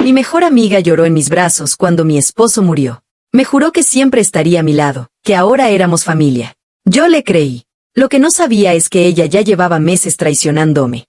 Mi mejor amiga lloró en mis brazos cuando mi esposo murió. Me juró que siempre estaría a mi lado, que ahora éramos familia. Yo le creí. Lo que no sabía es que ella ya llevaba meses traicionándome.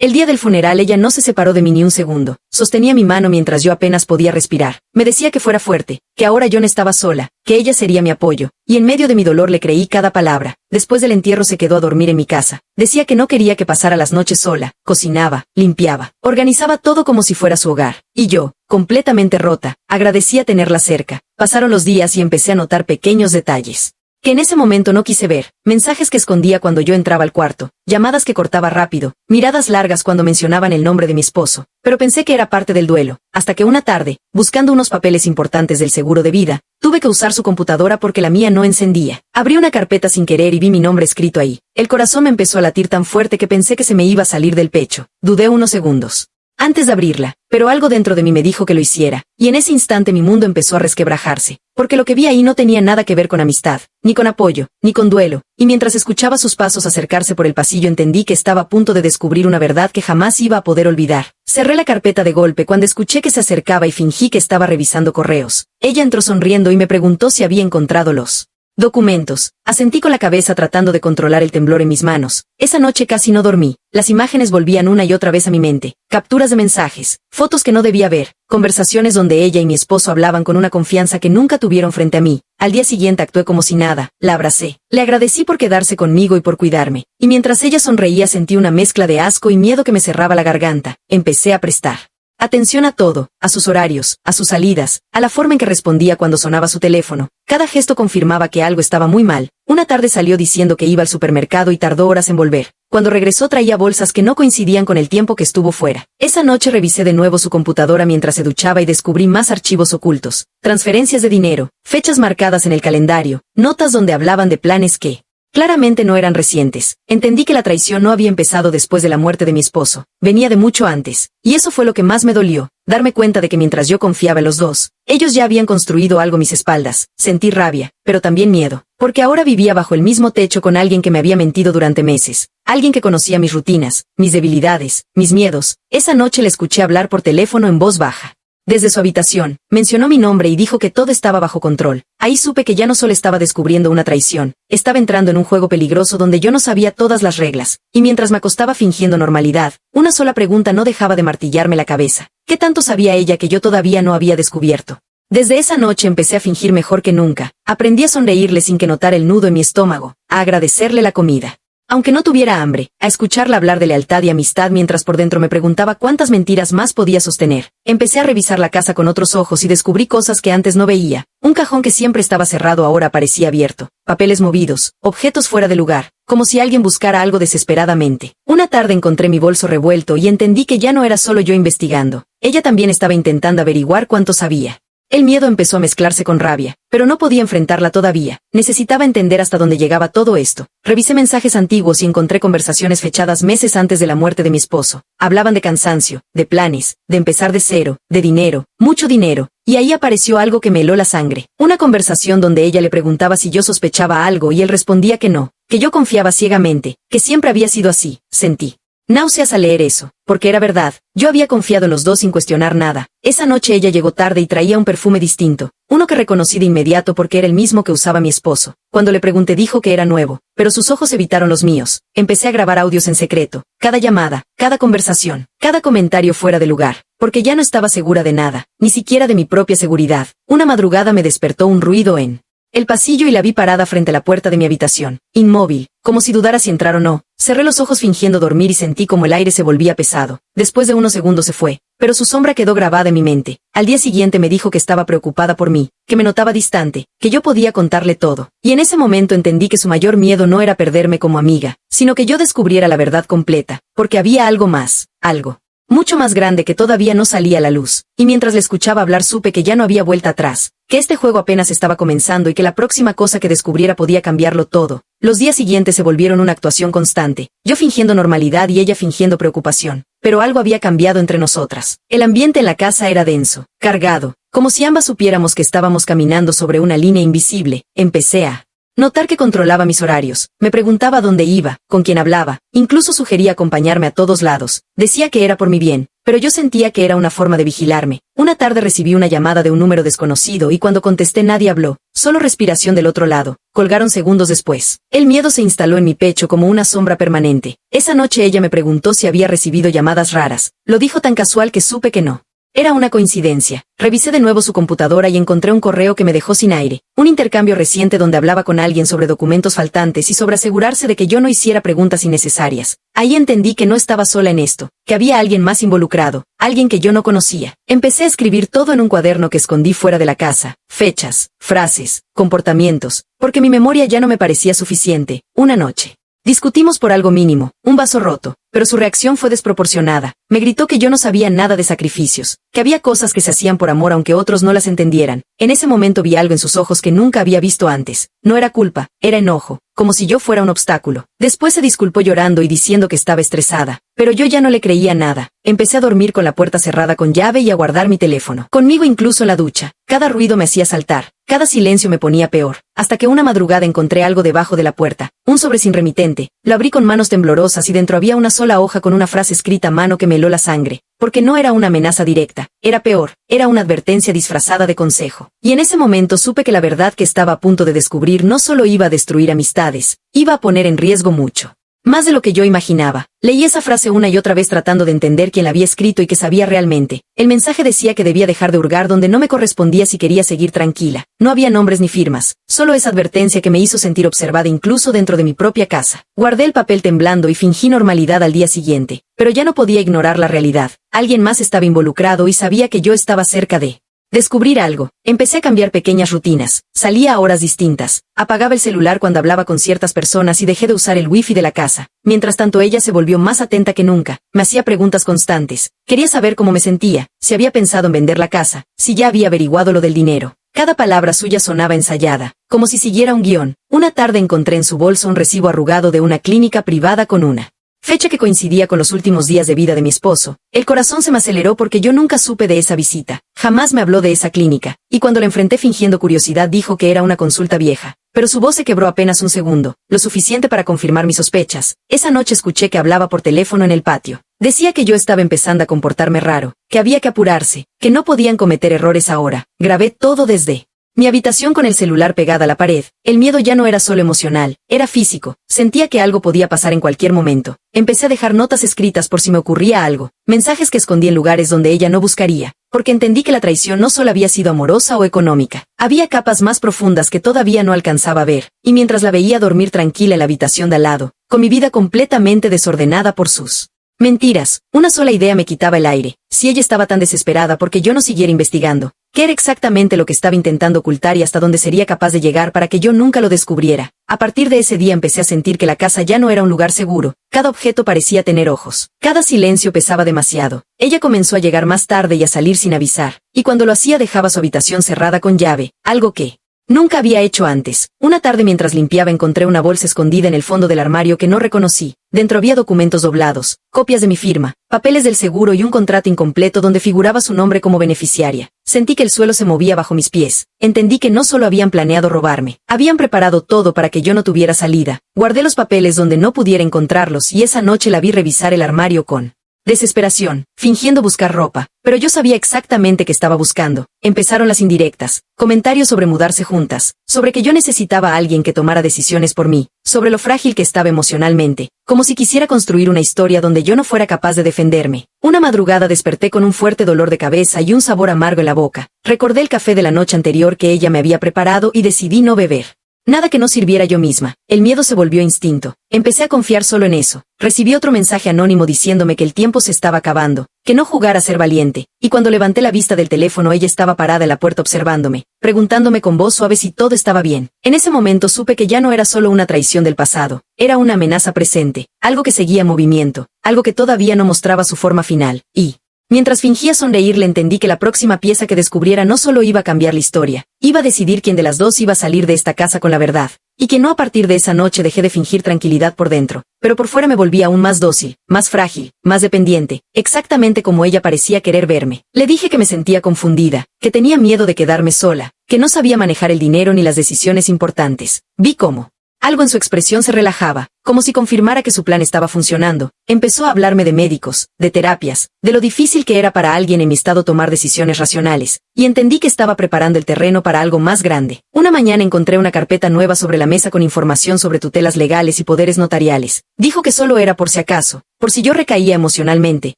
El día del funeral ella no se separó de mí ni un segundo, sostenía mi mano mientras yo apenas podía respirar, me decía que fuera fuerte, que ahora yo no estaba sola, que ella sería mi apoyo, y en medio de mi dolor le creí cada palabra. Después del entierro se quedó a dormir en mi casa, decía que no quería que pasara las noches sola, cocinaba, limpiaba, organizaba todo como si fuera su hogar, y yo, completamente rota, agradecía tenerla cerca. Pasaron los días y empecé a notar pequeños detalles que en ese momento no quise ver, mensajes que escondía cuando yo entraba al cuarto, llamadas que cortaba rápido, miradas largas cuando mencionaban el nombre de mi esposo, pero pensé que era parte del duelo, hasta que una tarde, buscando unos papeles importantes del seguro de vida, tuve que usar su computadora porque la mía no encendía. Abrí una carpeta sin querer y vi mi nombre escrito ahí. El corazón me empezó a latir tan fuerte que pensé que se me iba a salir del pecho. Dudé unos segundos antes de abrirla, pero algo dentro de mí me dijo que lo hiciera, y en ese instante mi mundo empezó a resquebrajarse, porque lo que vi ahí no tenía nada que ver con amistad, ni con apoyo, ni con duelo, y mientras escuchaba sus pasos acercarse por el pasillo entendí que estaba a punto de descubrir una verdad que jamás iba a poder olvidar. Cerré la carpeta de golpe cuando escuché que se acercaba y fingí que estaba revisando correos. Ella entró sonriendo y me preguntó si había encontrado los documentos. Asentí con la cabeza tratando de controlar el temblor en mis manos. Esa noche casi no dormí. Las imágenes volvían una y otra vez a mi mente. Capturas de mensajes, fotos que no debía ver, conversaciones donde ella y mi esposo hablaban con una confianza que nunca tuvieron frente a mí. Al día siguiente actué como si nada. La abracé. Le agradecí por quedarse conmigo y por cuidarme. Y mientras ella sonreía sentí una mezcla de asco y miedo que me cerraba la garganta. Empecé a prestar atención a todo, a sus horarios, a sus salidas, a la forma en que respondía cuando sonaba su teléfono. Cada gesto confirmaba que algo estaba muy mal. Una tarde salió diciendo que iba al supermercado y tardó horas en volver. Cuando regresó traía bolsas que no coincidían con el tiempo que estuvo fuera. Esa noche revisé de nuevo su computadora mientras se duchaba y descubrí más archivos ocultos, transferencias de dinero, fechas marcadas en el calendario, notas donde hablaban de planes que claramente no eran recientes. Entendí que la traición no había empezado después de la muerte de mi esposo, venía de mucho antes, y eso fue lo que más me dolió, darme cuenta de que mientras yo confiaba en los dos, ellos ya habían construido algo a mis espaldas. Sentí rabia, pero también miedo, porque ahora vivía bajo el mismo techo con alguien que me había mentido durante meses, alguien que conocía mis rutinas, mis debilidades, mis miedos. Esa noche le escuché hablar por teléfono en voz baja. Desde su habitación, mencionó mi nombre y dijo que todo estaba bajo control. Ahí supe que ya no solo estaba descubriendo una traición, estaba entrando en un juego peligroso donde yo no sabía todas las reglas, y mientras me acostaba fingiendo normalidad, una sola pregunta no dejaba de martillarme la cabeza. ¿Qué tanto sabía ella que yo todavía no había descubierto? Desde esa noche empecé a fingir mejor que nunca, aprendí a sonreírle sin que notara el nudo en mi estómago, a agradecerle la comida, aunque no tuviera hambre, a escucharla hablar de lealtad y amistad mientras por dentro me preguntaba cuántas mentiras más podía sostener. Empecé a revisar la casa con otros ojos y descubrí cosas que antes no veía. Un cajón que siempre estaba cerrado ahora parecía abierto, papeles movidos, objetos fuera de lugar, como si alguien buscara algo desesperadamente. Una tarde encontré mi bolso revuelto y entendí que ya no era solo yo investigando. Ella también estaba intentando averiguar cuánto sabía. El miedo empezó a mezclarse con rabia, pero no podía enfrentarla todavía. Necesitaba entender hasta dónde llegaba todo esto. Revisé mensajes antiguos y encontré conversaciones fechadas meses antes de la muerte de mi esposo. Hablaban de cansancio, de planes, de empezar de cero, de dinero, mucho dinero. Y ahí apareció algo que me heló la sangre. Una conversación donde ella le preguntaba si yo sospechaba algo y él respondía que no, que yo confiaba ciegamente, que siempre había sido así. Sentí náuseas al leer eso, porque era verdad. Yo había confiado en los dos sin cuestionar nada. Esa noche ella llegó tarde y traía un perfume distinto, uno que reconocí de inmediato porque era el mismo que usaba mi esposo. Cuando le pregunté dijo que era nuevo, pero sus ojos evitaron los míos. Empecé a grabar audios en secreto, cada llamada, cada conversación, cada comentario fuera de lugar, porque ya no estaba segura de nada, ni siquiera de mi propia seguridad. Una madrugada me despertó un ruido en el pasillo y la vi parada frente a la puerta de mi habitación, inmóvil, como si dudara si entrar o no. Cerré los ojos fingiendo dormir y sentí como el aire se volvía pesado. Después de unos segundos se fue, pero su sombra quedó grabada en mi mente. Al día siguiente me dijo que estaba preocupada por mí, que me notaba distante, que yo podía contarle todo. Y en ese momento entendí que su mayor miedo no era perderme como amiga, sino que yo descubriera la verdad completa, porque había algo más, algo mucho más grande que todavía no salía a la luz. Y mientras le escuchaba hablar supe que ya no había vuelta atrás, que este juego apenas estaba comenzando y que la próxima cosa que descubriera podía cambiarlo todo. Los días siguientes se volvieron una actuación constante, yo fingiendo normalidad y ella fingiendo preocupación. Pero algo había cambiado entre nosotras. El ambiente en la casa era denso, cargado, como si ambas supiéramos que estábamos caminando sobre una línea invisible. Empecé a notar que controlaba mis horarios, me preguntaba dónde iba, con quién hablaba, incluso sugería acompañarme a todos lados. Decía que era por mi bien, pero yo sentía que era una forma de vigilarme, Una tarde recibí una llamada de un número desconocido y cuando contesté nadie habló, solo respiración del otro lado. Colgaron segundos después. El miedo se instaló en mi pecho como una sombra permanente. Esa noche ella me preguntó si había recibido llamadas raras. Lo dijo tan casual que supe que no. Era una coincidencia. Revisé de nuevo su computadora y encontré un correo que me dejó sin aire. Un intercambio reciente donde hablaba con alguien sobre documentos faltantes y sobre asegurarse de que yo no hiciera preguntas innecesarias. Ahí entendí que no estaba sola en esto, que había alguien más involucrado, alguien que yo no conocía. Empecé a escribir todo en un cuaderno que escondí fuera de la casa. Fechas, frases, comportamientos, porque mi memoria ya no me parecía suficiente. Una noche. Discutimos por algo mínimo, un vaso roto, pero su reacción fue desproporcionada. Me gritó que yo no sabía nada de sacrificios, que había cosas que se hacían por amor aunque otros no las entendieran. En ese momento vi algo en sus ojos que nunca había visto antes. No era culpa, era enojo, como si yo fuera un obstáculo. Después se disculpó llorando y diciendo que estaba estresada, pero yo ya no le creía nada. Empecé a dormir con la puerta cerrada con llave y a guardar mi teléfono. Conmigo incluso la ducha. Cada ruido me hacía saltar, cada silencio me ponía peor, hasta que una madrugada encontré algo debajo de la puerta, un sobre sin remitente. Lo abrí con manos temblorosas y dentro había una sola hoja con una frase escrita a mano que me heló la sangre, porque no era una amenaza directa, era peor, era una advertencia disfrazada de consejo. Y en ese momento supe que la verdad que estaba a punto de descubrir no solo iba a destruir amistades, iba a poner en riesgo mucho. Más de lo que yo imaginaba. Leí esa frase una y otra vez tratando de entender quién la había escrito y qué sabía realmente. El mensaje decía que debía dejar de hurgar donde no me correspondía si quería seguir tranquila. No había nombres ni firmas, solo esa advertencia que me hizo sentir observada incluso dentro de mi propia casa. Guardé el papel temblando y fingí normalidad al día siguiente, pero ya no podía ignorar la realidad. Alguien más estaba involucrado y sabía que yo estaba cerca de descubrir algo. Empecé a cambiar pequeñas rutinas, salía a horas distintas, apagaba el celular cuando hablaba con ciertas personas y dejé de usar el wifi de la casa. Mientras tanto ella se volvió más atenta que nunca, me hacía preguntas constantes, quería saber cómo me sentía, si había pensado en vender la casa, si ya había averiguado lo del dinero. Cada palabra suya sonaba ensayada, como si siguiera un guión. Una tarde encontré en su bolso un recibo arrugado de una clínica privada con una fecha que coincidía con los últimos días de vida de mi esposo. El corazón se me aceleró porque yo nunca supe de esa visita. Jamás me habló de esa clínica, y cuando la enfrenté fingiendo curiosidad dijo que era una consulta vieja. Pero su voz se quebró apenas un segundo, lo suficiente para confirmar mis sospechas. Esa noche escuché que hablaba por teléfono en el patio. Decía que yo estaba empezando a comportarme raro, que había que apurarse, que no podían cometer errores ahora. Grabé todo desde mi habitación con el celular pegada a la pared. El miedo ya no era solo emocional, era físico. Sentía que algo podía pasar en cualquier momento. Empecé a dejar notas escritas por si me ocurría algo, mensajes que escondí en lugares donde ella no buscaría, porque entendí que la traición no solo había sido amorosa o económica. Había capas más profundas que todavía no alcanzaba a ver, y mientras la veía dormir tranquila en la habitación de al lado, con mi vida completamente desordenada por sus mentiras, una sola idea me quitaba el aire. Si ella estaba tan desesperada porque yo no siguiera investigando, ¿qué era exactamente lo que estaba intentando ocultar y hasta dónde sería capaz de llegar para que yo nunca lo descubriera? A partir de ese día empecé a sentir que la casa ya no era un lugar seguro. Cada objeto parecía tener ojos. Cada silencio pesaba demasiado. Ella comenzó a llegar más tarde y a salir sin avisar, y cuando lo hacía dejaba su habitación cerrada con llave, algo que nunca había hecho antes. Una tarde mientras limpiaba encontré una bolsa escondida en el fondo del armario que no reconocí. Dentro había documentos doblados, copias de mi firma, papeles del seguro y un contrato incompleto donde figuraba su nombre como beneficiaria. Sentí que el suelo se movía bajo mis pies. Entendí que no solo habían planeado robarme, habían preparado todo para que yo no tuviera salida. Guardé los papeles donde no pudiera encontrarlos y esa noche la vi revisar el armario con desesperación, fingiendo buscar ropa, pero yo sabía exactamente qué estaba buscando. Empezaron las indirectas, comentarios sobre mudarse juntas, sobre que yo necesitaba a alguien que tomara decisiones por mí, sobre lo frágil que estaba emocionalmente, como si quisiera construir una historia donde yo no fuera capaz de defenderme. Una madrugada desperté con un fuerte dolor de cabeza y un sabor amargo en la boca. Recordé el café de la noche anterior que ella me había preparado y decidí no beber nada que no sirviera yo misma. El miedo se volvió instinto. Empecé a confiar solo en eso. Recibí otro mensaje anónimo diciéndome que el tiempo se estaba acabando, que no jugara a ser valiente, y cuando levanté la vista del teléfono ella estaba parada en la puerta observándome, preguntándome con voz suave si todo estaba bien. En ese momento supe que ya no era solo una traición del pasado, era una amenaza presente, algo que seguía en movimiento, algo que todavía no mostraba su forma final, y mientras fingía sonreírle entendí que la próxima pieza que descubriera no solo iba a cambiar la historia, iba a decidir quién de las dos iba a salir de esta casa con la verdad, y que no a partir de esa noche dejé de fingir tranquilidad por dentro, pero por fuera me volví aún más dócil, más frágil, más dependiente, exactamente como ella parecía querer verme. Le dije que me sentía confundida, que tenía miedo de quedarme sola, que no sabía manejar el dinero ni las decisiones importantes. Vi cómo Algo en su expresión se relajaba, como si confirmara que su plan estaba funcionando. Empezó a hablarme de médicos, de terapias, de lo difícil que era para alguien en mi estado tomar decisiones racionales, y entendí que estaba preparando el terreno para algo más grande. Una mañana encontré una carpeta nueva sobre la mesa con información sobre tutelas legales y poderes notariales. Dijo que solo era por si acaso, por si yo recaía emocionalmente,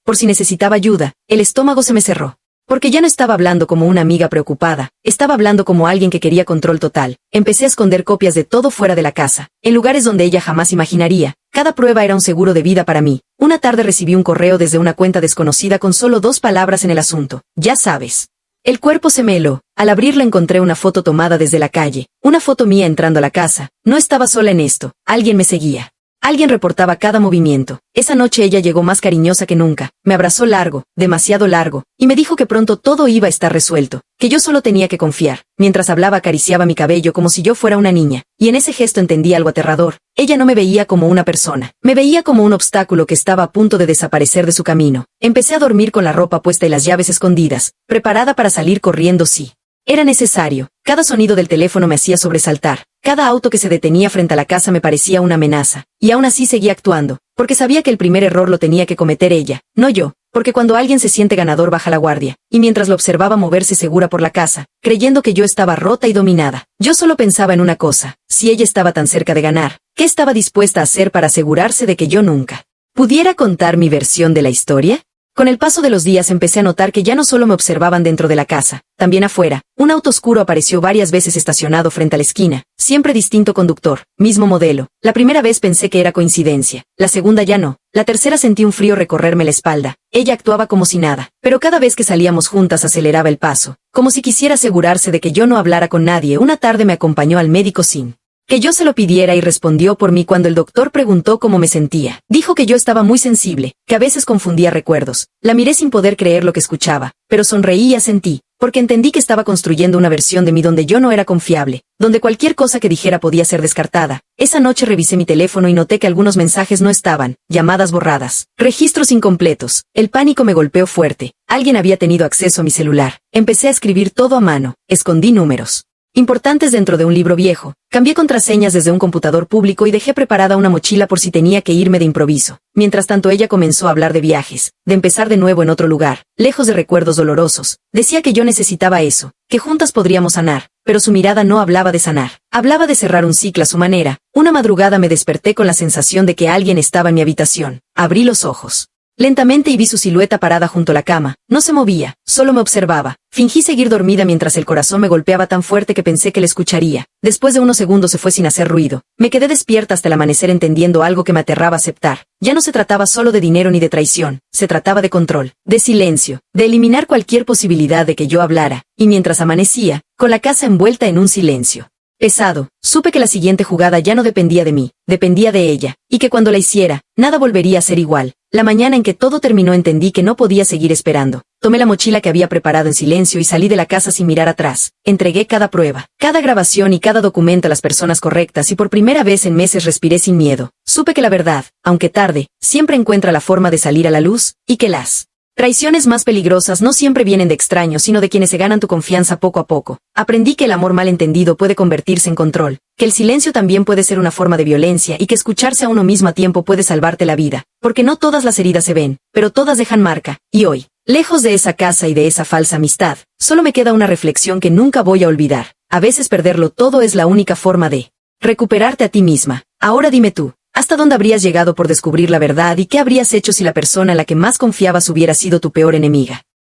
por si necesitaba ayuda. El estómago se me cerró. Porque ya no estaba hablando como una amiga preocupada, estaba hablando como alguien que quería control total. Empecé a esconder copias de todo fuera de la casa, en lugares donde ella jamás imaginaría. Cada prueba era un seguro de vida para mí. Una tarde recibí un correo desde una cuenta desconocida con solo 2 palabras en el asunto. Ya sabes. El cuerpo se me heló. Al abrirla encontré una foto tomada desde la calle, una foto mía entrando a la casa. No estaba sola en esto, alguien me seguía. Alguien reportaba cada movimiento. Esa noche ella llegó más cariñosa que nunca, me abrazó largo, demasiado largo, y me dijo que pronto todo iba a estar resuelto, que yo solo tenía que confiar. Mientras hablaba acariciaba mi cabello como si yo fuera una niña, y en ese gesto entendí algo aterrador. Ella no me veía como una persona, me veía como un obstáculo que estaba a punto de desaparecer de su camino. Empecé a dormir con la ropa puesta y las llaves escondidas, preparada para salir corriendo si era necesario. Cada sonido del teléfono me hacía sobresaltar. Cada auto que se detenía frente a la casa me parecía una amenaza, y aún así seguía actuando, porque sabía que el primer error lo tenía que cometer ella, no yo, porque cuando alguien se siente ganador baja la guardia, y mientras lo observaba moverse segura por la casa, creyendo que yo estaba rota y dominada, yo solo pensaba en una cosa: si ella estaba tan cerca de ganar, ¿qué estaba dispuesta a hacer para asegurarse de que yo nunca pudiera contar mi versión de la historia? Con el paso de los días empecé a notar que ya no solo me observaban dentro de la casa, también afuera. Un auto oscuro apareció varias veces estacionado frente a la esquina, siempre distinto conductor, mismo modelo. La primera vez pensé que era coincidencia, la segunda ya no, la tercera sentí un frío recorrerme la espalda. Ella actuaba como si nada, pero cada vez que salíamos juntas aceleraba el paso, como si quisiera asegurarse de que yo no hablara con nadie. Una tarde me acompañó al médico sin que yo se lo pidiera y respondió por mí cuando el doctor preguntó cómo me sentía. Dijo que yo estaba muy sensible, que a veces confundía recuerdos. La miré sin poder creer lo que escuchaba, pero sonreí y asentí, porque entendí que estaba construyendo una versión de mí donde yo no era confiable, donde cualquier cosa que dijera podía ser descartada. Esa noche revisé mi teléfono y noté que algunos mensajes no estaban, llamadas borradas, registros incompletos. El pánico me golpeó fuerte. Alguien había tenido acceso a mi celular. Empecé a escribir todo a mano, escondí números importantes dentro de un libro viejo, cambié contraseñas desde un computador público y dejé preparada una mochila por si tenía que irme de improviso. Mientras tanto ella comenzó a hablar de viajes, de empezar de nuevo en otro lugar, lejos de recuerdos dolorosos. Decía que yo necesitaba eso, que juntas podríamos sanar, pero su mirada no hablaba de sanar, hablaba de cerrar un ciclo a su manera. Una madrugada me desperté con la sensación de que alguien estaba en mi habitación. Abrí los ojos lentamente y vi su silueta parada junto a la cama. No se movía, solo me observaba. Fingí seguir dormida mientras el corazón me golpeaba tan fuerte que pensé que le escucharía. Después de unos segundos se fue sin hacer ruido. Me quedé despierta hasta el amanecer entendiendo algo que me aterraba aceptar. Ya no se trataba solo de dinero ni de traición, se trataba de control, de silencio, de eliminar cualquier posibilidad de que yo hablara. Y mientras amanecía, con la casa envuelta en un silencio pesado, supe que la siguiente jugada ya no dependía de mí, dependía de ella, y que cuando la hiciera, nada volvería a ser igual. La mañana en que todo terminó entendí que no podía seguir esperando. Tomé la mochila que había preparado en silencio y salí de la casa sin mirar atrás. Entregué cada prueba, cada grabación y cada documento a las personas correctas y por primera vez en meses respiré sin miedo. Supe que la verdad, aunque tarde, siempre encuentra la forma de salir a la luz, y que las traiciones más peligrosas no siempre vienen de extraños sino de quienes se ganan tu confianza poco a poco. Aprendí que el amor mal entendido puede convertirse en control, que el silencio también puede ser una forma de violencia y que escucharse a uno mismo a tiempo puede salvarte la vida, porque no todas las heridas se ven, pero todas dejan marca. Y hoy, lejos de esa casa y de esa falsa amistad, solo me queda una reflexión que nunca voy a olvidar. A veces perderlo todo es la única forma de recuperarte a ti misma. Ahora dime tú, ¿hasta dónde habrías llegado por descubrir la verdad y qué habrías hecho si la persona en la que más confiabas hubiera sido tu peor enemiga?